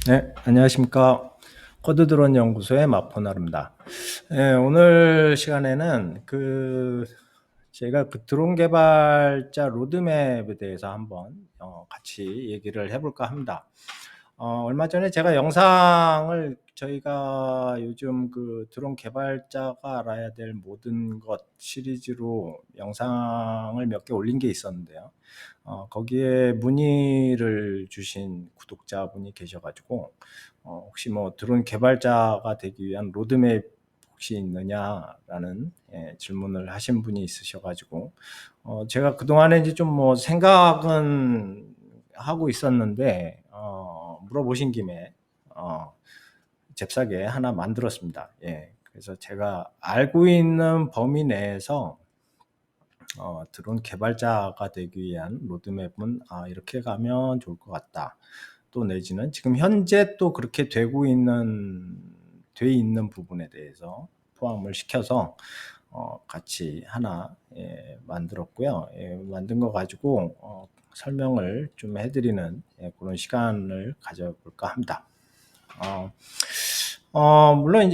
네, 안녕하십니까. 코드 드론 연구소의 마포나루입니다. 오늘 시간에는 제가 드론 개발자 로드맵에 대해서 한번 같이 얘기를 해볼까 합니다. 얼마 전에 제가 영상을 저희가 요즘 드론 개발자가 알아야 될 모든 것 시리즈로 영상을 몇 개 올린 게 있었는데요. 거기에 문의를 주신 구독자분이 계셔가지고, 혹시 뭐 드론 개발자가 되기 위한 로드맵 혹시 있느냐라는 질문을 하신 분이 있으셔가지고, 제가 그동안에 이제 좀 뭐 생각은 하고 있었는데, 물어보신 김에, 잽싸게 하나 만들었습니다. 예. 그래서 제가 알고 있는 범위 내에서 드론 개발자가 되기 위한 로드맵은 이렇게 가면 좋을 것 같다. 또 내지는 지금 현재 또 그렇게 돼 있는 부분에 대해서 포함을 시켜서 같이 하나 만들었고요. 만든 거 가지고 설명을 좀 해드리는 그런 시간을 가져볼까 합니다. 물론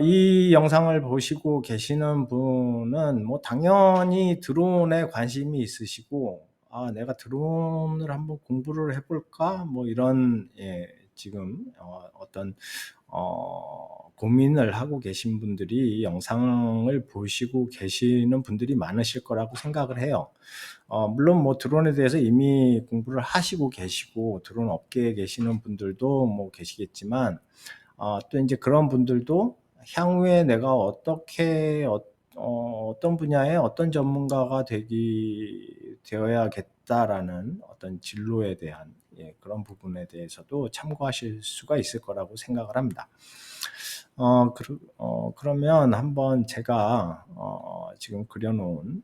이 영상을 보시고 계시는 분은 뭐 당연히 드론에 관심이 있으시고, 내가 드론을 한번 공부를 해볼까? 뭐 이런, 지금 어떤 고민을 하고 계신 분들이 이 영상을 보시고 계시는 분들이 많으실 거라고 생각을 해요. 물론 뭐 드론에 대해서 이미 공부를 하시고 계시고 드론 업계에 계시는 분들도 뭐 계시겠지만, 또 이제 그런 분들도 향후에 내가 어떤 분야에 어떤 전문가가 되어야겠다라는 어떤 진로에 대한 그런 부분에 대해서도 참고하실 수가 있을 거라고 생각을 합니다. 그러면 한번 제가 지금 그려놓은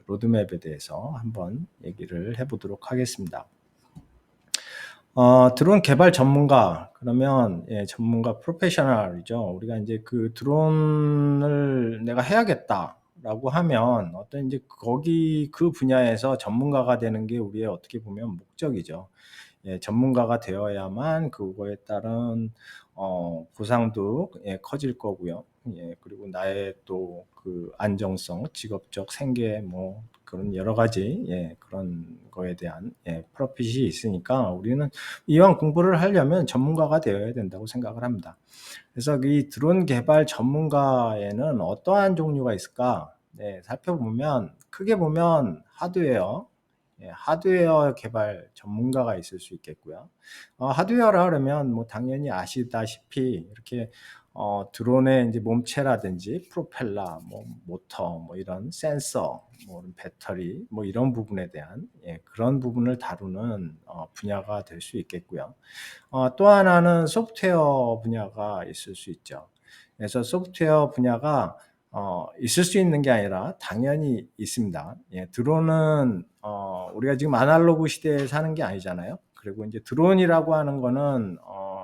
로드맵에 대해서 한번 얘기를 해보도록 하겠습니다. 드론 개발 전문가, 그러면, 전문가 프로페셔널이죠. 우리가 이제 그 드론을 내가 해야겠다라고 하면 어떤 이제 그 분야에서 전문가가 되는 게 우리의 어떻게 보면 목적이죠. 전문가가 되어야만 그거에 따른 보상도 커질 거고요. 그리고 나의 또 그 안정성, 직업적 생계 뭐 그런 여러 가지 그런 거에 대한 프로핏이 있으니까 우리는 이왕 공부를 하려면 전문가가 되어야 된다고 생각을 합니다. 그래서 이 드론 개발 전문가에는 어떠한 종류가 있을까? 살펴보면 크게 보면 하드웨어 개발 전문가가 있을 수 있겠고요. 하드웨어라 그러면 뭐 당연히 아시다시피 이렇게 드론의 이제 몸체라든지 프로펠러, 뭐 모터, 뭐 이런 센서, 뭐 배터리, 뭐 이런 부분에 대한 그런 부분을 다루는 분야가 될 수 있겠고요. 또 하나는 소프트웨어 분야가 있을 수 있죠. 그래서 소프트웨어 분야가 있을 수 있는 게 아니라 당연히 있습니다. 드론은 우리가 지금 아날로그 시대에 사는 게 아니잖아요. 그리고 이제 드론이라고 하는 거는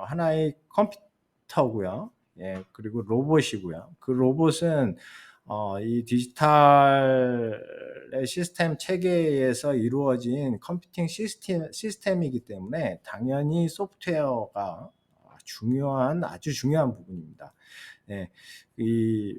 하나의 컴퓨터고요. 그리고 로봇이고요. 그 로봇은 이 디지털의 시스템 체계에서 이루어진 컴퓨팅 시스템이기 때문에 당연히 소프트웨어가 아주 중요한 부분입니다. 예, 이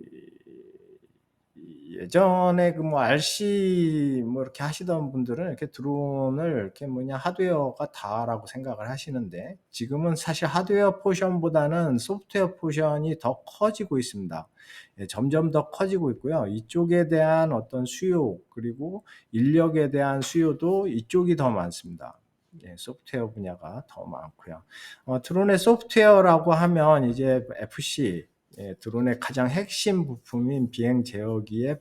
예전에 그 뭐 RC 뭐 이렇게 하시던 분들은 이렇게 드론을 이렇게 뭐냐 하드웨어가 다라고 생각을 하시는데, 지금은 사실 하드웨어 포션보다는 소프트웨어 포션이 더 커지고 있습니다. 점점 더 커지고 있고요. 이쪽에 대한 어떤 수요, 그리고 인력에 대한 수요도 이쪽이 더 많습니다. 소프트웨어 분야가 더 많고요. 드론의 소프트웨어라고 하면 이제 FC, 드론의 가장 핵심 부품인 비행 제어기의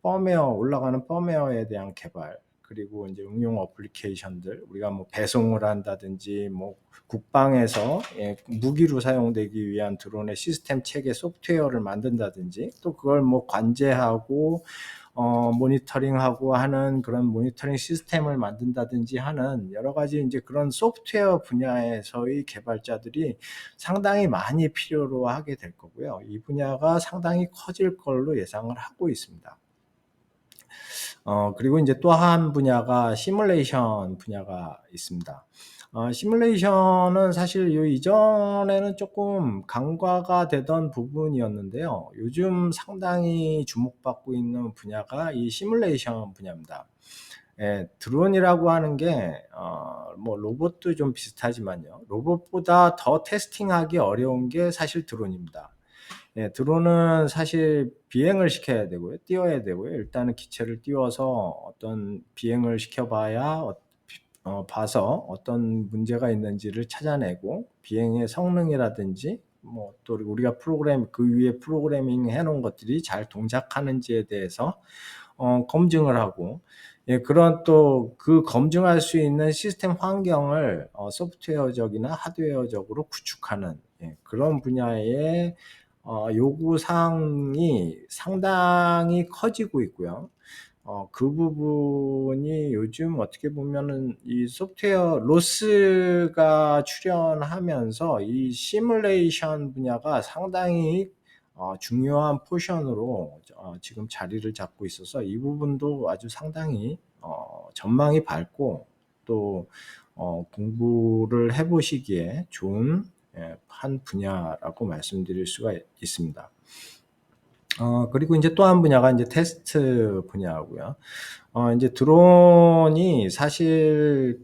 올라가는 펌웨어에 대한 개발, 그리고 이제 응용 어플리케이션들, 우리가 뭐 배송을 한다든지, 뭐 국방에서 무기로 사용되기 위한 드론의 시스템 체계 소프트웨어를 만든다든지, 또 그걸 뭐 관제하고 모니터링하고 하는 그런 모니터링 시스템을 만든다든지 하는 여러 가지 이제 그런 소프트웨어 분야에서의 개발자들이 상당히 많이 필요로 하게 될 거고요. 이 분야가 상당히 커질 걸로 예상을 하고 있습니다. 그리고 이제 또 한 분야가 시뮬레이션 분야가 있습니다. 시뮬레이션은 사실 요 이전에는 조금 간과가 되던 부분이었는데요. 요즘 상당히 주목받고 있는 분야가 이 시뮬레이션 분야입니다. 예, 드론이라고 하는 게, 뭐, 로봇도 좀 비슷하지만요. 로봇보다 더 테스팅하기 어려운 게 사실 드론입니다. 예, 드론은 사실 비행을 시켜야 되고요. 띄워야 되고요. 일단은 기체를 띄워서 어떤 비행을 시켜봐야 봐서 어떤 문제가 있는지를 찾아내고 비행의 성능이라든지 뭐 또 우리가 그 위에 프로그래밍 해놓은 것들이 잘 동작하는지에 대해서 검증을 하고, 예, 그런 또 그 검증할 수 있는 시스템 환경을 소프트웨어적이나 하드웨어적으로 구축하는, 예, 그런 분야의 요구 사항이 상당히 커지고 있고요. 그 부분이 요즘 어떻게 보면은 이 소프트웨어 로스가 출현하면서 이 시뮬레이션 분야가 상당히 중요한 포션으로 지금 자리를 잡고 있어서 이 부분도 아주 상당히 전망이 밝고 또 공부를 해보시기에 좋은, 예, 한 분야라고 말씀드릴 수가 있습니다. 그리고 이제 또 한 분야가 이제 테스트 분야고요. 이제 드론이 사실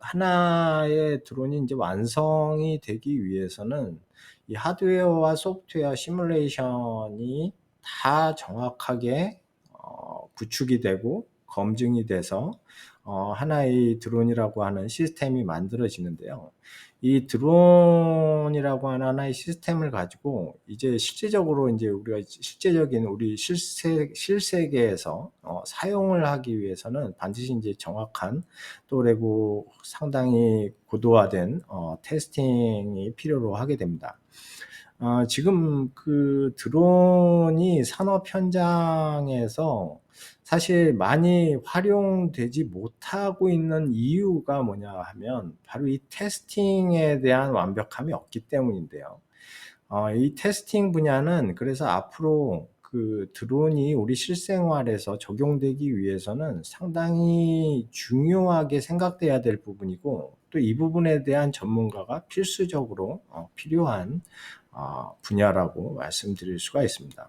하나의 드론이 이제 완성이 되기 위해서는 이 하드웨어와 소프트웨어 시뮬레이션이 다 정확하게 구축이 되고 검증이 돼서 하나의 드론이라고 하는 시스템이 만들어지는데요. 이 드론이라고 하는 하나의 시스템을 가지고 이제 실제적으로 이제 우리가 실제적인 우리 실세계에서 사용을 하기 위해서는 반드시 이제 정확한 또 그리고 상당히 고도화된 테스팅이 필요로 하게 됩니다. 지금 그 드론이 산업 현장에서 사실 많이 활용되지 못하고 있는 이유가 뭐냐 하면 바로 이 테스팅에 대한 완벽함이 없기 때문인데요. 이 테스팅 분야는 그래서 앞으로 그 드론이 우리 실생활에서 적용되기 위해서는 상당히 중요하게 생각돼야 될 부분이고 또 이 부분에 대한 전문가가 필수적으로 필요한 분야라고 말씀드릴 수가 있습니다.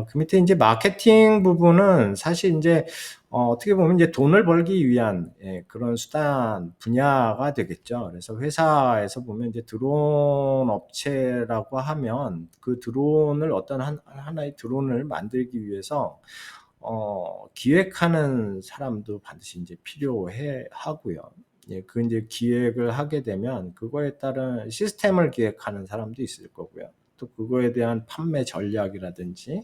그 밑에 이제 마케팅 부분은 사실 이제 어떻게 보면 이제 돈을 벌기 위한, 예, 그런 수단 분야가 되겠죠. 그래서 회사에서 보면 이제 드론 업체라고 하면 그 드론을 어떤 하나의 드론을 만들기 위해서 기획하는 사람도 반드시 이제 필요해 하고요. 예, 그 이제 기획을 하게 되면 그거에 따른 시스템을 기획하는 사람도 있을 거고요. 또 그거에 대한 판매 전략이라든지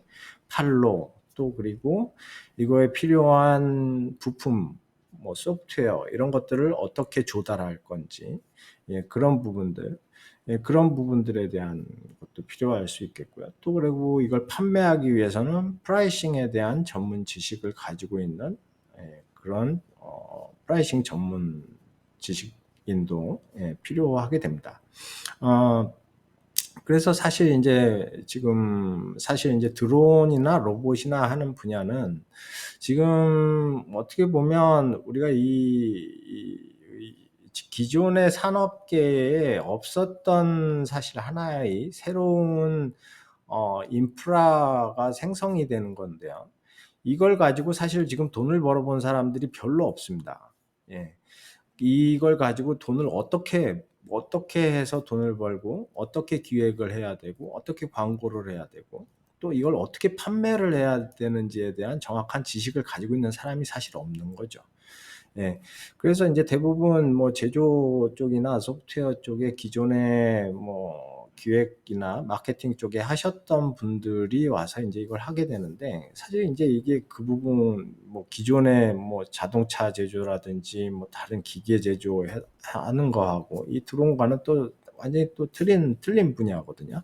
판로 또 그리고 이거에 필요한 부품 뭐 소프트웨어 이런 것들을 어떻게 조달할 건지, 예, 그런 부분들, 예, 그런 부분들에 대한 것도 필요할 수 있겠고요. 또 그리고 이걸 판매하기 위해서는 프라이싱에 대한 전문 지식을 가지고 있는, 예, 그런 프라이싱 전문 지식인도, 예, 필요하게 됩니다. 그래서 사실 이제 지금 사실 이제 드론이나 로봇이나 하는 분야는 지금 어떻게 보면 우리가 기존의 산업계에 없었던 사실 하나의 새로운 인프라가 생성이 되는 건데요. 이걸 가지고 사실 지금 돈을 벌어본 사람들이 별로 없습니다. 예. 이걸 가지고 돈을 어떻게 해서 돈을 벌고 어떻게 기획을 해야 되고 어떻게 광고를 해야 되고 또 이걸 어떻게 판매를 해야 되는지에 대한 정확한 지식을 가지고 있는 사람이 사실 없는 거죠. 예. 그래서 이제 대부분 뭐 제조 쪽이나 소프트웨어 쪽에 기존에 뭐 기획이나 마케팅 쪽에 하셨던 분들이 와서 인제 이걸 하게 되는데 사실 인제 이게 그 부분 뭐 기존에 뭐 자동차 제조라든지 뭐 다른 기계 하는 거하고 이 드론과는 또 완전히 또 틀린 분야거든요.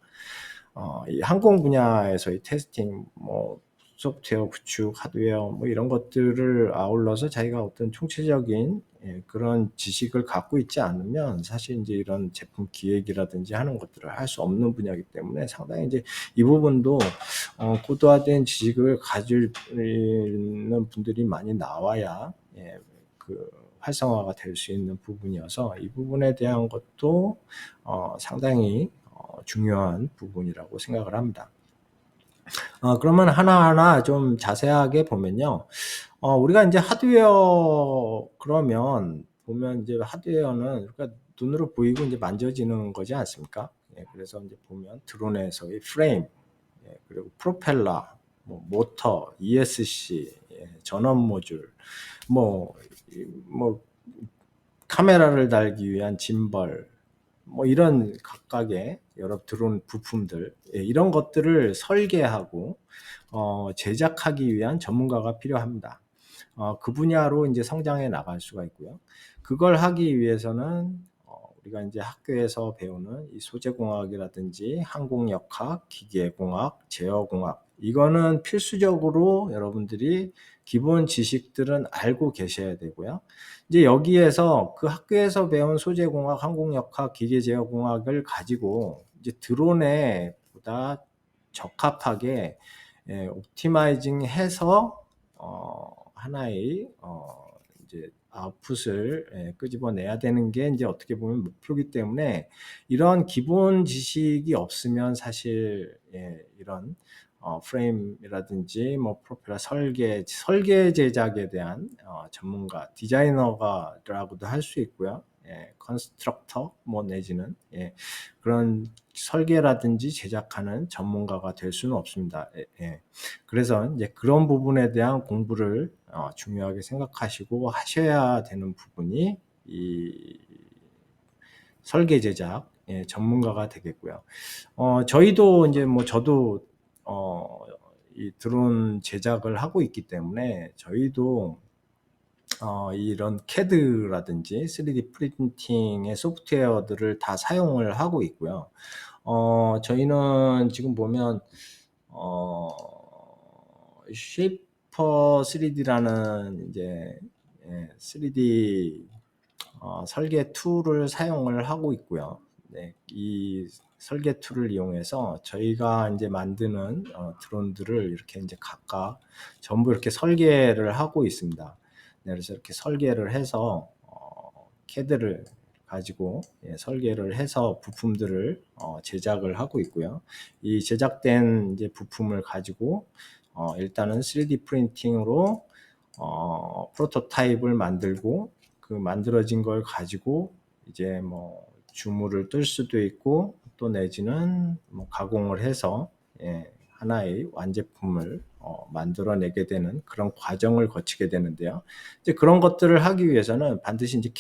이 항공 분야에서의 테스팅 뭐 소프트웨어 구축, 하드웨어 뭐 이런 것들을 아울러서 자기가 어떤 총체적인 그런 지식을 갖고 있지 않으면 사실 인제 이런 제품 기획이라든지 하는 것들을 할 수 없는 분야이기 때문에 상당히 인제 이 부분도 고도화된 지식을 가질 있는 분들이 많이 나와야 그 활성화가 될 수 있는 부분이어서 이 부분에 대한 것도 상당히 중요한 부분이라고 생각을 합니다. 그러면 하나하나 좀 자세하게 보면요. 우리가 인제 하드웨어 그러면 보면 인제 하드웨어는 그러니까 눈으로 보이고 인제 만져지는 거지 않습니까? 그래서 인제 보면 드론에서의 프레임, 그리고 프로펠러, 뭐 모터, ESC, 전원 모듈, 뭐 뭐 카메라를 달기 위한 짐벌, 뭐 이런 각각의 여러 드론 부품들, 이런 것들을 설계하고 제작하기 위한 전문가가 필요합니다. 그 분야로 인제 성장해 나갈 수가 있고요. 그걸 하기 위해서는 우리가 인제 학교에서 배우는 이 소재공학이라든지 항공역학, 기계공학, 제어공학, 이거는 필수적으로 여러분들이 기본 지식들은 알고 계셔야 되고요. 이제 여기에서 그 학교에서 배운 소재공학, 항공역학, 기계제어공학을 가지고 이제 드론에 보다 적합하게 옵티마이징 해서 하나의 이제 아웃풋을 끄집어내야 되는 게 인제 어떻게 보면 목표이기 때문에 이런 기본 지식이 없으면 사실 이런 프레임이라든지 뭐 프로펠러 설계 제작에 대한 전문가, 디자이너가 라고도 할 수 있고요. 컨스트럭터 뭐 내지는 그런 설계라든지 제작하는 전문가가 될 수는 없습니다. 그래서 인제 그런 부분에 대한 공부를 중요하게 생각하시고 하셔야 되는 부분이 이 설계 제작 전문가가 되겠고요. 저희도 인제 뭐 저도 이 드론 제작을 하고 있기 때문에 저희도 이런 CAD라든지 3D 프린팅의 소프트웨어들을 다 사용을 하고 있고요. 저희는 지금 보면 어 쉐이퍼 3D라는 인제 3D 설계 툴을 사용을 하고 있고요. 이 설계 툴을 이용해서 저희가 인제 만드는 드론들을 이렇게 인제 각각 전부 이렇게 설계를 하고 있습니다. 그래서 이렇게 설계를 해서 CAD를 가지고 설계를 해서 부품들을 제작을 하고 있고요. 이 제작된 이제 부품을 가지고 일단은 3D 프린팅으로 프로토타입을 만들고 그 만들어진 걸 가지고 이제 뭐 주물을 뜰 수도 있고 또 내지는 뭐 가공을 해서 하나의 완제품을 만들어내게 되는 그런 과정을 거치게 되는데요. 이제 그런 것들을 하기 위해서는 반드시 이제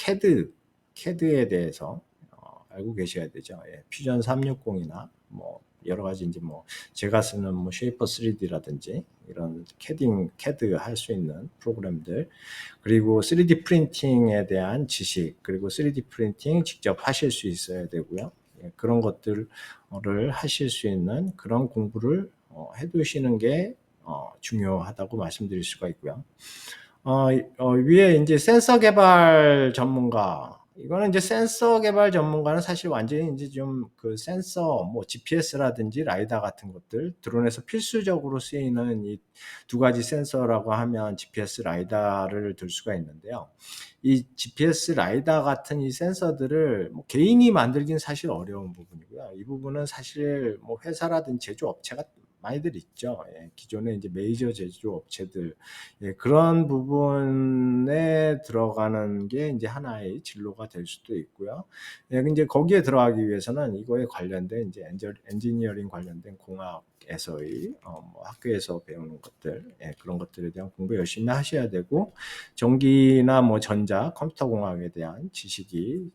CAD에 대해서 알고 계셔야 되죠. 퓨전 360이나 뭐 여러 가지 이제 뭐 제가 쓰는 뭐 쉐이퍼 3D라든지 이런 CAD 할 수 있는 프로그램들, 그리고 3D 프린팅에 대한 지식, 그리고 3D 프린팅 직접 하실 수 있어야 되고요. 그런 것들을 하실 수 있는 그런 공부를 해 두시는 게 중요하다고 말씀드릴 수가 있고요. 위에 인제 센서 개발 전문가, 이거는 인제 센서 개발 전문가는 사실 완전히 인제 좀 그 센서 뭐 GPS라든지 라이다 같은 것들, 드론에서 필수적으로 쓰이는 이 두 가지 센서라고 하면 GPS, 라이다를 들 수가 있는데요. 이 GPS, 라이다 같은 이 센서들을 뭐 개인이 만들기는 사실 어려운 부분이고요. 이 부분은 사실 뭐 회사라든지 제조업체가 많이들 있죠. 기존에 인제 메이저 제조업체들, 그런 부분에 들어가는 게 인제 하나의 진로가 될 수도 있고요. 인제 거기에 들어가기 위해서는 이거에 관련된 인제 엔지니어링 관련된 공학에서의 뭐 학교에서 배우는 것들, 그런 것들에 대한 공부 열심히 하셔야 되고, 전기나 뭐 전자, 컴퓨터 공학에 대한 지식이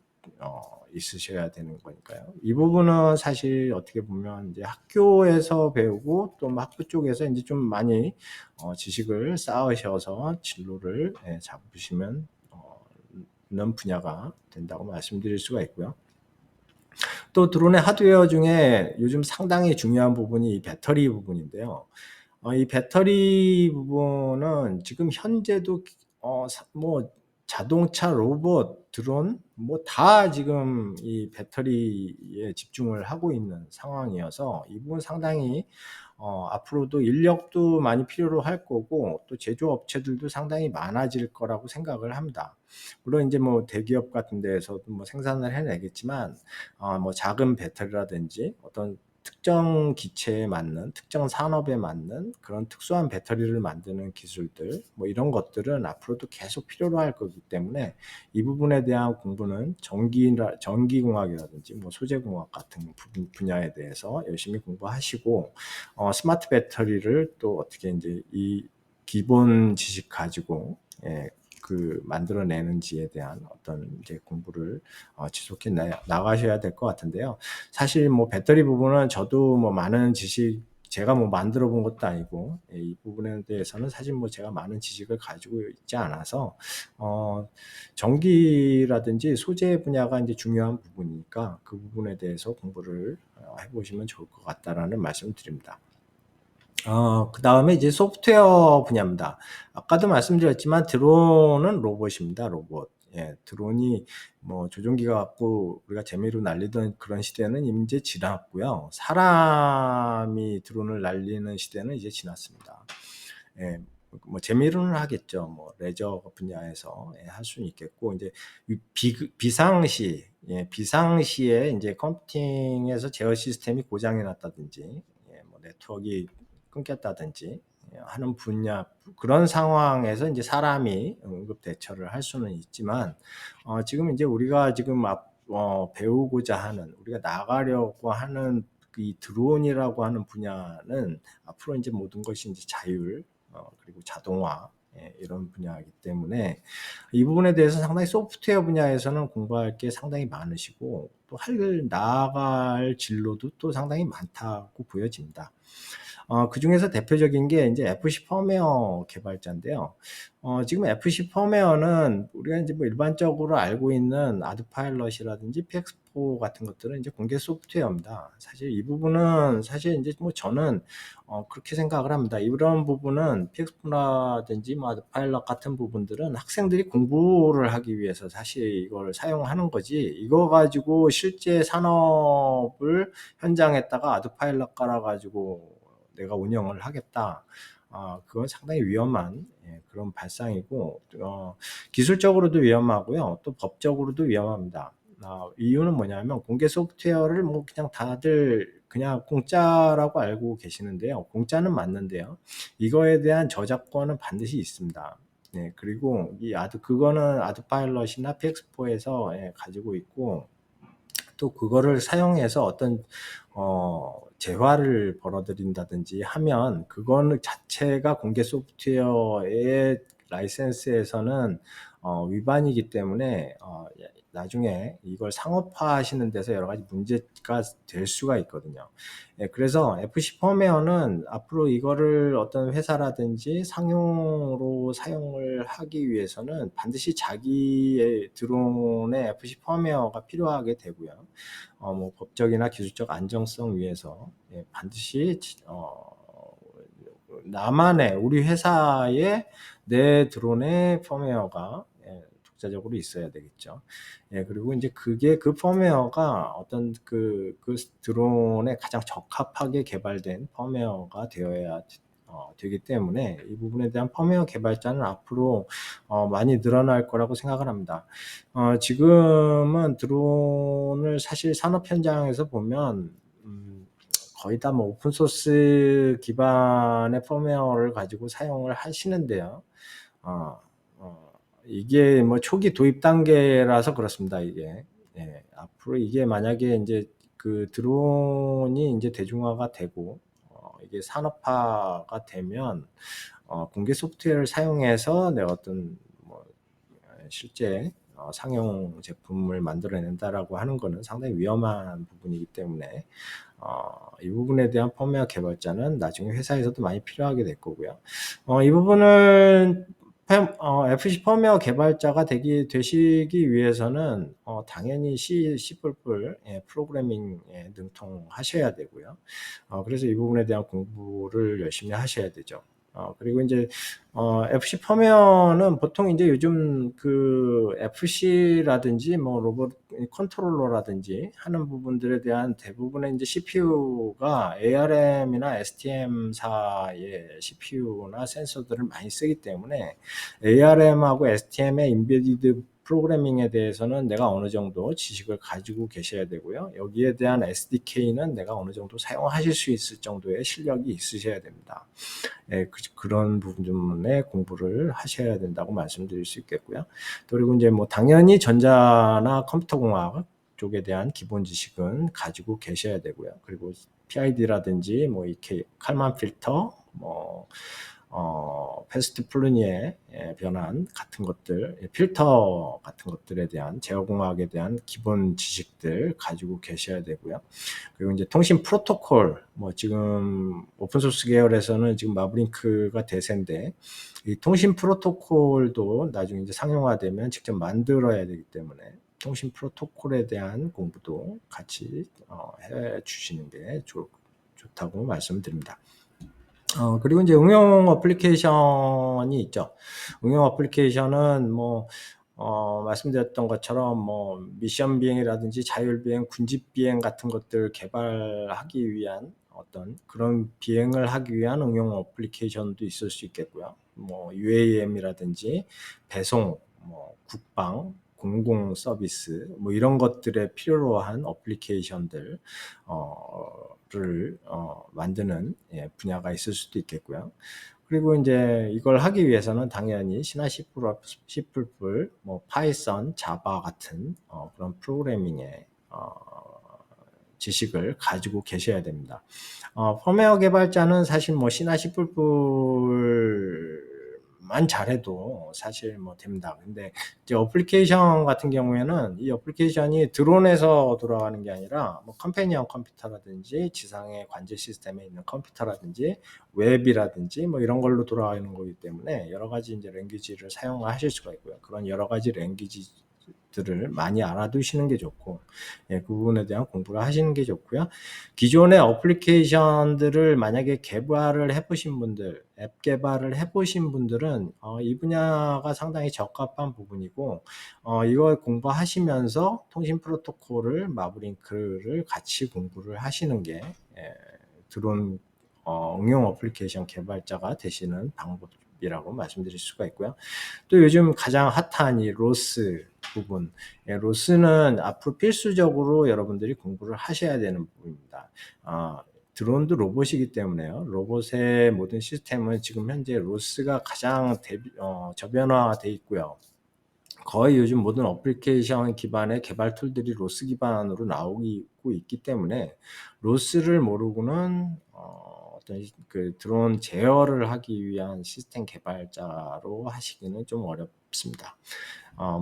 있으셔야 되는 거니까요. 이 부분은 사실 어떻게 보면 이제 학교에서 배우고 또 학부 쪽에서 인제 좀 많이 지식을 쌓으셔서 진로를 잡으시면 는 분야가 된다고 말씀드릴 수가 있고요. 또 드론의 하드웨어 중에 요즘 상당히 중요한 부분이 이 배터리 부분인데요. 이 배터리 부분은 지금 현재도 뭐 자동차, 로봇, 드론 뭐 다 지금 이 배터리에 집중을 하고 있는 상황이어서 이 부분 상당히 앞으로도 인력도 많이 필요로 할 거고 또 제조업체들도 상당히 많아질 거라고 생각을 합니다. 물론 이제 뭐 대기업 같은 데에서도 뭐 생산을 해내겠지만 뭐 작은 배터리라든지 어떤 특정 기체에 맞는 특정 산업에 맞는 그런 특수한 배터리를 만드는 기술들 뭐 이런 것들은 앞으로도 계속 필요로 할 거기 때문에 이 부분에 대한 공부는 전기공학이라든지 뭐 소재공학 같은 분야에 대해서 열심히 공부하시고 스마트 배터리를 또 어떻게 이제 이 기본 지식 가지고 만들어내는지에 대한 어떤 이제 공부를 지속해 나가셔야 될 것 같은데요. 사실 뭐 배터리 부분은 저도 뭐 많은 지식 제가 뭐 만들어 본 것도 아니고 이 부분에 대해서는 사실 뭐 제가 많은 지식을 가지고 있지 않아서 전기라든지 소재 분야가 이제 중요한 부분이니까 그 부분에 대해서 공부를 해보시면 좋을 것 같다라는 말씀을 드립니다. 그 다음에 이제 소프트웨어 분야입니다. 아까도 말씀드렸지만 드론은 로봇입니다. 로봇. 예, 드론이 뭐 조종기가 갖고 우리가 재미로 날리던 그런 시대는 이제 지났고요. 사람이 드론을 날리는 시대는 이제 지났습니다. 예, 뭐 재미로는 하겠죠. 뭐 레저 분야에서 할 수는 있겠고 이제 비상시 비상시에 이제 컴퓨팅에서 제어 시스템이 고장이 났다든지 뭐 네트워크가 끊겼다든지 하는 분야 그런 상황에서 이제 사람이 응급 대처를 할 수는 있지만 지금 이제 우리가 지금 배우고자 하는 우리가 나가려고 하는 이 드론이라고 하는 분야는 앞으로 이제 모든 것이 이제 자율 그리고 자동화 이런 분야이기 때문에 이 부분에 대해서 상당히 소프트웨어 분야에서는 공부할 게 상당히 많으시고 또 나아갈 진로도 또 상당히 많다고 보여집니다. 그 중에서 대표적인 게 이제 FC 펌웨어 개발자인데요. 지금 FC 펌웨어는 우리가 이제 뭐 일반적으로 알고 있는 아드파일럿이라든지 PX4 같은 것들은 이제 공개 소프트웨어입니다. 사실 이 부분은 사실 이제 뭐 저는 그렇게 생각을 합니다. 이런 부분은 PX4라든지 뭐 아드파일럿 같은 부분들은 학생들이 공부를 하기 위해서 사실 이걸 사용하는 거지. 이거 가지고 실제 산업을 현장에다가 아드파일럿 깔아가지고 내가 운영을 하겠다. 그건 상당히 위험한 그런 발상이고 기술적으로도 위험하고요. 또 법적으로도 위험합니다. 이유는 뭐냐면 공개 소프트웨어를 뭐 그냥 다들 그냥 공짜라고 알고 계시는데요. 공짜는 맞는데요. 이거에 대한 저작권은 반드시 있습니다. 네, 그리고 그거는 아드파일럿이나 PX4에서 가지고 있고 또 그거를 사용해서 어떤 재화를 벌어들인다든지 하면 그거는 자체가 공개 소프트웨어의 라이센스에서는 위반이기 때문에 나중에 이걸 상업화하시는 데서 여러 가지 문제가 될 수가 있거든요. 그래서 FC 펌웨어는 앞으로 이거를 어떤 회사라든지 상용으로 사용을 하기 위해서는 반드시 자기의 드론에 FC 펌웨어가 필요하게 되고요. 뭐 법적이나 기술적 안정성 위해서 반드시 나만의 우리 회사의 내 드론의 펌웨어가 독자적으로 있어야 되겠죠. 그리고 이제 그 펌웨어가 어떤 그 드론에 가장 적합하게 개발된 펌웨어가 되어야 되기 때문에 이 부분에 대한 펌웨어 개발자는 앞으로 많이 늘어날 거라고 생각을 합니다. 지금은 드론을 사실 산업 현장에서 보면 거의 다 뭐 오픈소스 기반의 펌웨어를 가지고 사용을 하시는데요. 어, 이게 뭐 초기 도입 단계라서 그렇습니다. 이게 앞으로 이게 만약에 이제 그 드론이 이제 대중화가 되고 이게 산업화가 되면 공개 소프트웨어를 사용해서 내 어떤 뭐 실제 상용 제품을 만들어낸다라고 하는 것은 상당히 위험한 부분이기 때문에 이 부분에 대한 펌웨어 개발자는 나중에 회사에서도 많이 필요하게 될 거고요. 이 부분을 FC 펌웨어 개발자가 되시기 위해서는 당연히 C++ 프로그래밍에 능통하셔야 되고요. 그래서 이 부분에 대한 공부를 열심히 하셔야 되죠. 그리고 이제 FC 펌웨어는 보통 이제 요즘 그 FC라든지 뭐 로봇 컨트롤러라든지 하는 부분들에 대한 대부분의 이제 CPU가 ARM이나 STM사의 CPU나 센서들을 많이 쓰기 때문에 ARM하고 STM의 인베디드 프로그래밍에 대해서는 내가 어느 정도 지식을 가지고 계셔야 되고요. 여기에 대한 SDK는 내가 어느 정도 사용하실 수 있을 정도의 실력이 있으셔야 됩니다. 그런 부분에 공부를 하셔야 된다고 말씀드릴 수 있겠고요. 그리고 이제 뭐 당연히 전자나 컴퓨터공학 쪽에 대한 기본 지식은 가지고 계셔야 되고요. 그리고 PID라든지 뭐 이렇게 칼만 필터, 뭐 패스트 플루니의 변환 같은 것들, 필터 같은 것들에 대한 제어공학에 대한 기본 지식들 가지고 계셔야 되고요. 그리고 이제 통신 프로토콜, 뭐 지금 오픈소스 계열에서는 지금 마브링크가 대세인데 이 통신 프로토콜도 나중에 이제 상용화되면 직접 만들어야 되기 때문에 통신 프로토콜에 대한 공부도 같이 해 주시는 게 좋다고 말씀드립니다. 그리고 이제 응용 어플리케이션이 있죠. 응용 어플리케이션은 뭐 말씀드렸던 것처럼 뭐 미션 비행이라든지 자율 비행, 군집 비행 같은 것들 개발하기 위한 어떤 그런 비행을 하기 위한 응용 어플리케이션도 있을 수 있겠고요. 뭐 UAM이라든지 배송, 뭐 국방, 공공 서비스 뭐 이런 것들에 필요로 한 어플리케이션들 를 만드는 분야가 있을 수도 있겠고요. 그리고 이제 이걸 하기 위해서는 당연히 시나 C++, 뭐 파이썬, 자바 같은 그런 프로그래밍의 지식을 가지고 계셔야 됩니다. 펌웨어 개발자는 사실 뭐 시나 C++만 잘해도 사실 뭐 됩니다. 근데 이제 어플리케이션 같은 경우에는 이 어플리케이션이 드론에서 돌아가는 게 아니라 뭐 컴패니언 컴퓨터라든지 지상의 관제 시스템에 있는 컴퓨터라든지 웹이라든지 뭐 이런 걸로 돌아가는 거기 때문에 여러 가지 이제 랭귀지를 사용하실 수가 있고요. 그런 여러 가지 랭귀지들을 많이 알아두시는 게 좋고, 그 부분에 대한 공부를 하시는 게 좋고요. 기존의 어플리케이션들을 만약에 개발을 해보신 분들, 앱 개발을 해보신 분들은 이 분야가 상당히 적합한 부분이고, 이걸 공부하시면서 통신 프로토콜을 마브링크를 같이 공부를 하시는 게 드론 응용 어플리케이션 개발자가 되시는 방법이라고 말씀드릴 수가 있고요. 또 요즘 가장 핫한 이 로스 부분, 로스는 앞으로 필수적으로 여러분들이 공부를 하셔야 되는 부분입니다. 드론도 로봇이기 때문에요. 로봇의 모든 시스템은 지금 현재 로스가 가장 저변화되어 있고요. 거의 요즘 모든 어플리케이션 기반의 개발 툴들이 로스 기반으로 나오고 있기 때문에 로스를 모르고는 어떤 그 드론 제어를 하기 위한 시스템 개발자로 하시기는 좀 어렵습니다.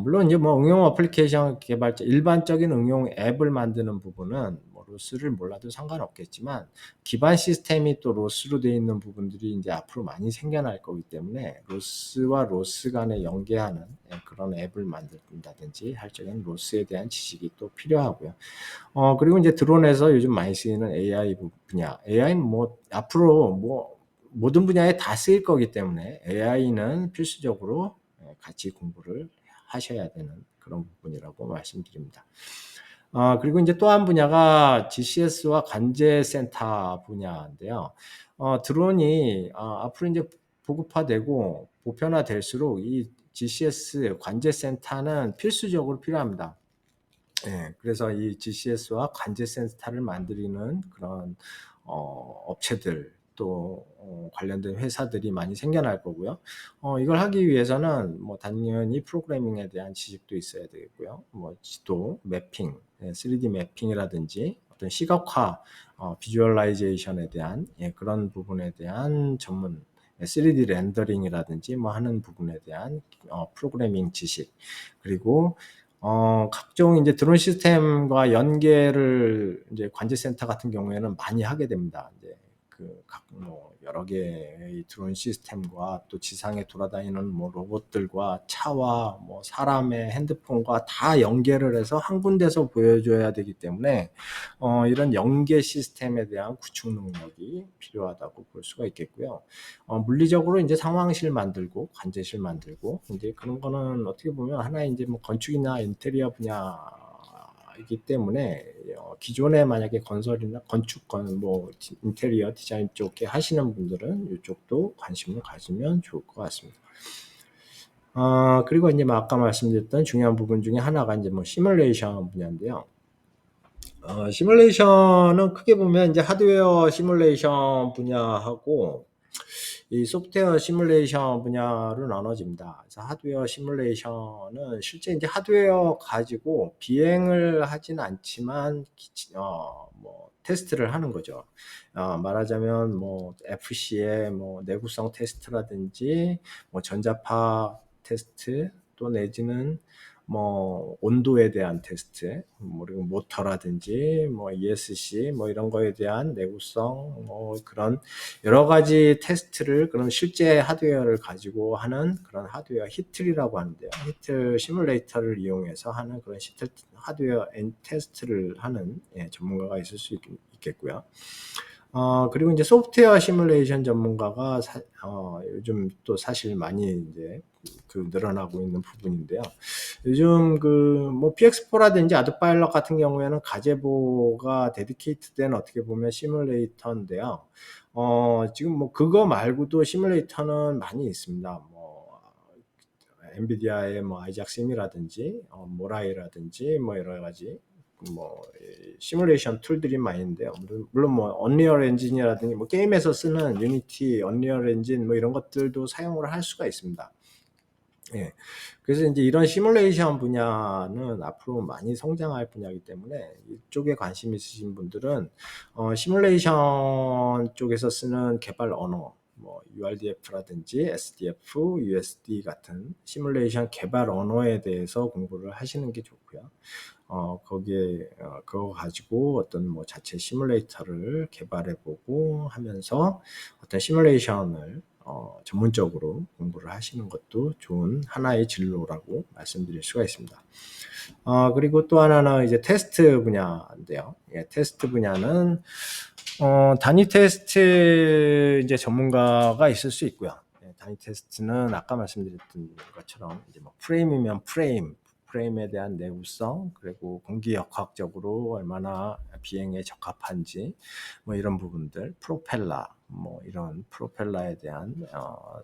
물론 이제 뭐 응용 어플리케이션 개발자, 일반적인 응용 앱을 만드는 부분은 뭐 로스를 몰라도 상관없겠지만 기반 시스템이 또 로스로 되어 있는 부분들이 이제 앞으로 많이 생겨날 거기 때문에 로스와 로스 간에 연계하는 그런 앱을 만든다든지 할 적에는 로스에 대한 지식이 또 필요하고요. 그리고 이제 드론에서 요즘 많이 쓰이는 AI 분야, AI는 뭐 앞으로 뭐 모든 분야에 다 쓰일 거기 때문에 AI는 필수적으로 같이 공부를 하셔야 되는 그런 부분이라고 말씀드립니다. 그리고 이제 또 한 분야가 GCS와 관제센터 분야인데요. 드론이 앞으로 이제 보급화되고 보편화될수록 이 GCS 관제센터는 필수적으로 필요합니다. 그래서 이 GCS와 관제센터를 만드는 그런 업체들 또 관련된 회사들이 많이 생겨날 거고요. 이걸 하기 위해서는 뭐 당연히 프로그래밍에 대한 지식도 있어야 되겠고요. 뭐 지도, 매핑, 3D 매핑이라든지 어떤 시각화, 비주얼라이제이션에 대한 그런 부분에 대한 전문 3D 렌더링이라든지 뭐 하는 부분에 대한 프로그래밍 지식, 그리고 각종 이제 드론 시스템과 연계를 이제 관제센터 같은 경우에는 많이 하게 됩니다. 이제 여러 개의 드론 시스템과 또 지상에 돌아다니는 뭐 로봇들과 차와 뭐 사람의 핸드폰과 다 연계를 해서 한 군데서 보여줘야 되기 때문에 이런 연계 시스템에 대한 구축 능력이 필요하다고 볼 수가 있겠고요. 물리적으로 이제 상황실 만들고 관제실 만들고 이제 그런 거는 어떻게 보면 하나의 이제 뭐 건축이나 인테리어 분야이기 때문에 기존에 만약에 건설이나 건축, 뭐 인테리어 디자인 쪽에 하시는 분들은 이쪽도 관심을 가지면 좋을 것 같습니다. 그리고 이제 뭐 아까 말씀드렸던 중요한 부분 중에 하나가 이제 뭐 시뮬레이션 분야인데요. 시뮬레이션은 크게 보면 이제 하드웨어 시뮬레이션 분야하고 이 소프트웨어 시뮬레이션 분야로 나눠집니다. 그래서 하드웨어 시뮬레이션은 실제 이제 하드웨어 가지고 비행을 하진 않지만 뭐 테스트를 하는 거죠. 말하자면 뭐 FC의 뭐 내구성 테스트라든지 뭐 전자파 테스트 또 내지는 뭐 온도에 대한 테스트, 그리고 모터라든지 뭐 ESC 뭐 이런 거에 대한 내구성 뭐 그런 여러 가지 테스트를 그런 실제 하드웨어를 가지고 하는 그런 하드웨어 히틀이라고 하는데요. 히틀 시뮬레이터를 이용해서 하는 그런 히틀 하드웨어 테스트를 하는 전문가가 있을 수 있겠고요. 그리고 이제 소프트웨어 시뮬레이션 전문가가 요즘 또 사실 많이 이제 늘어나고 있는 부분인데요. 요즘 뭐 PX4라든지 아드파일럿 같은 경우에는 가제보가 데디케이트된 어떻게 보면 시뮬레이터인데요. 지금 뭐 그거 말고도 시뮬레이터는 많이 있습니다. 뭐 엔비디아의 뭐 아이작 심이라든지 모라이라든지 뭐 여러 가지 뭐 시뮬레이션 툴들이 많이 있는데요. 물론 뭐 언리얼 엔진이라든지 뭐 게임에서 쓰는 유니티, 언리얼 엔진 뭐 이런 것들도 사용을 할 수가 있습니다. 예. 그래서 이제 이런 시뮬레이션 분야는 앞으로 많이 성장할 분야이기 때문에 이쪽에 관심 있으신 분들은 시뮬레이션 쪽에서 쓰는 개발 언어, 뭐 URDF라든지 SDF, USD 같은 시뮬레이션 개발 언어에 대해서 공부를 하시는 게 좋고요. 거기에 그거 가지고 어떤 뭐 자체 시뮬레이터를 개발해보고 하면서 어떤 시뮬레이션을 전문적으로 공부를 하시는 것도 좋은 하나의 진로라고 말씀드릴 수가 있습니다. 그리고 또 하나는 이제 테스트 분야인데요. 테스트 분야는 단위 테스트 이제 전문가가 있을 수 있고요. 단위 테스트는 아까 말씀드렸던 것처럼 이제 뭐 프레임이면 프레임에 대한 내구성, 그리고 공기역학적으로 얼마나 비행에 적합한지, 뭐 이런 부분들, 프로펠러, 뭐 이런 프로펠러에 대한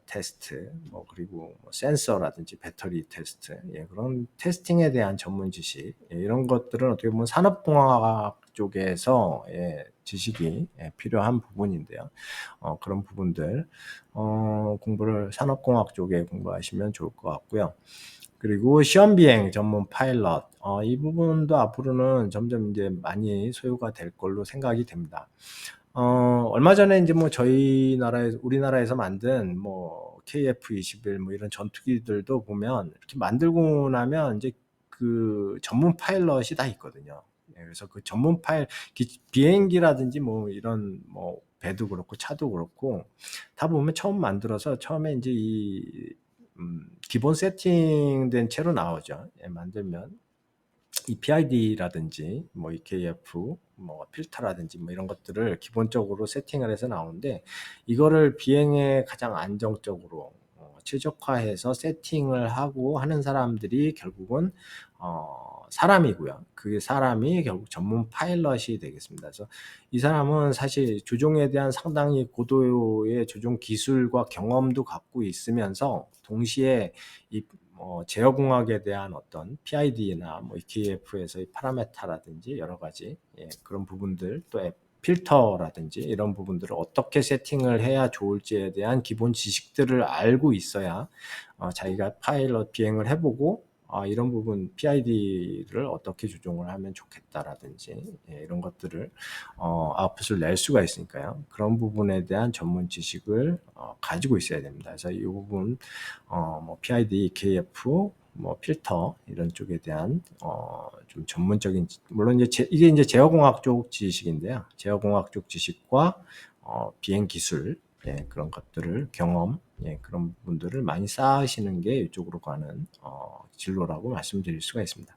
테스트, 뭐 그리고 뭐 센서라든지 배터리 테스트, 그런 테스팅에 대한 전문 지식, 이런 것들은 어떻게 보면 산업공학 쪽에서 지식이 필요한 부분인데요. 그런 부분들 공부를 산업공학 쪽에 공부하시면 좋을 것 같고요. 그리고 시험비행 전문 파일럿, 이 부분도 앞으로는 점점 이제 많이 소요가 될 걸로 생각이 됩니다. 얼마 전에 이제 뭐 우리나라에서 만든 뭐 KF-21 뭐 이런 전투기들도 보면 이렇게 만들고 나면 이제 그 전문 파일럿이 다 있거든요. 그래서 그 전문 비행기라든지 뭐 이런 뭐 배도 그렇고 차도 그렇고 다 보면 처음 만들어서 처음에 이제 기본 세팅된 채로 나오죠. 만들면 이 PID라든지 뭐 EKF, 뭐 필터라든지 뭐 이런 것들을 기본적으로 세팅을 해서 나오는데 이거를 비행에 가장 안정적으로 최적화해서 세팅을 하고 하는 사람들이 결국은 사람이고요. 그 사람이 결국 전문 파일럿이 되겠습니다. 그래서 이 사람은 사실 조종에 대한 상당히 고도의 조종 기술과 경험도 갖고 있으면서 동시에 이 제어공학에 대한 어떤 PID나 뭐 EKF에서의 파라메타라든지 여러 가지 그런 부분들 또 필터라든지 이런 부분들을 어떻게 세팅을 해야 좋을지에 대한 기본 지식들을 알고 있어야 자기가 파일럿 비행을 해보고 이런 부분 PID를 어떻게 조종을 하면 좋겠다라든지 이런 것들을 아웃풋을 낼 수가 있으니까요. 그런 부분에 대한 전문 지식을 가지고 있어야 됩니다. 그래서 이 부분 뭐 PID, EKF, 뭐 필터 이런 쪽에 대한 좀 전문적인 물론 이제 이게 이제 제어공학 쪽 지식인데요. 제어공학 쪽 지식과 비행 기술, 예, 그런 것들을 경험, 예, 그런 부분들을 많이 쌓으시는 게 이쪽으로 가는 진로라고 말씀드릴 수가 있습니다.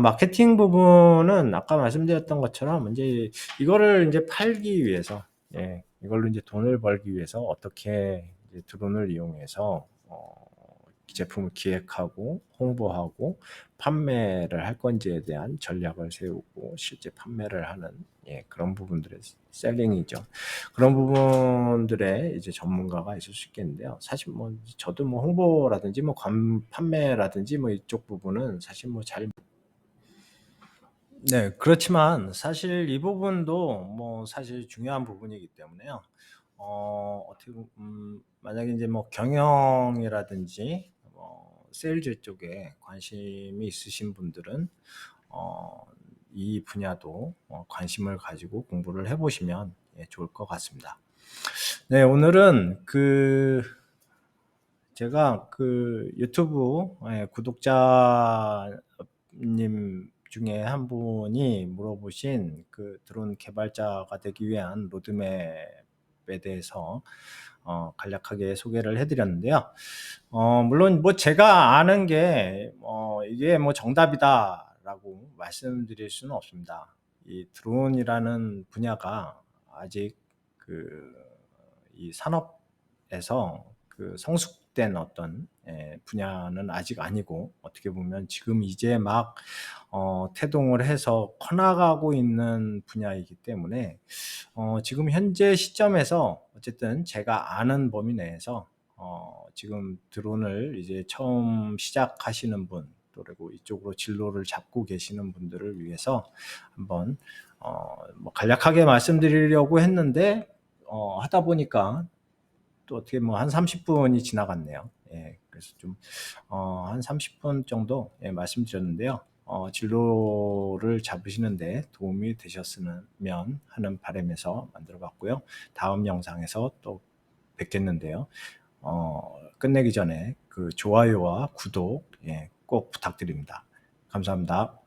마케팅 부분은 아까 말씀드렸던 것처럼 이제 이거를 이제 팔기 위해서, 예, 이걸로 이제 돈을 벌기 위해서 어떻게 이제 드론을 이용해서 제품을 기획하고 홍보하고 판매를 할 건지에 대한 전략을 세우고 실제 판매를 하는, 예, 그런 부분들의 셀링이죠. 그런 부분들에 이제 전문가가 있을 수 있겠는데요. 사실 뭐 저도 뭐 홍보라든지 뭐 판매라든지 뭐 이쪽 부분은 사실 뭐 잘, 네, 그렇지만 사실 이 부분도 뭐 사실 중요한 부분이기 때문에요. 어떻게 만약에 이제 뭐 경영이라든지 세일즈 쪽에 관심이 있으신 분들은 어 이 분야도 관심을 가지고 공부를 해 보시면, 예, 좋을 것 같습니다. 네, 오늘은 제가 유튜브, 예, 구독자님 중에 한 분이 물어보신 드론 개발자가 되기 위한 로드맵에 대해서 간략하게 소개를 해드렸는데요. 물론 뭐 제가 아는 게 이게 뭐 정답이다라고 말씀드릴 수는 없습니다. 이 드론이라는 분야가 아직 이 산업에서 성숙된 어떤, 예, 분야는 아직 아니고, 어떻게 보면 지금 이제 막 태동을 해서 커나가고 있는 분야이기 때문에 지금 현재 시점에서 어쨌든 제가 아는 범위 내에서 지금 드론을 이제 처음 시작하시는 분, 그리고 이쪽으로 진로를 잡고 계시는 분들을 위해서 한번 뭐 간략하게 말씀드리려고 했는데 하다 보니까 또 어떻게 뭐 한 30분이 지나갔네요. 예, 그래서 좀 한 30분 정도, 예, 말씀드렸는데요. 진로를 잡으시는데 도움이 되셨으면 하는 바람에서 만들어 봤고요. 다음 영상에서 또 뵙겠는데요. 끝내기 전에 좋아요와 구독, 예, 꼭 부탁드립니다. 감사합니다.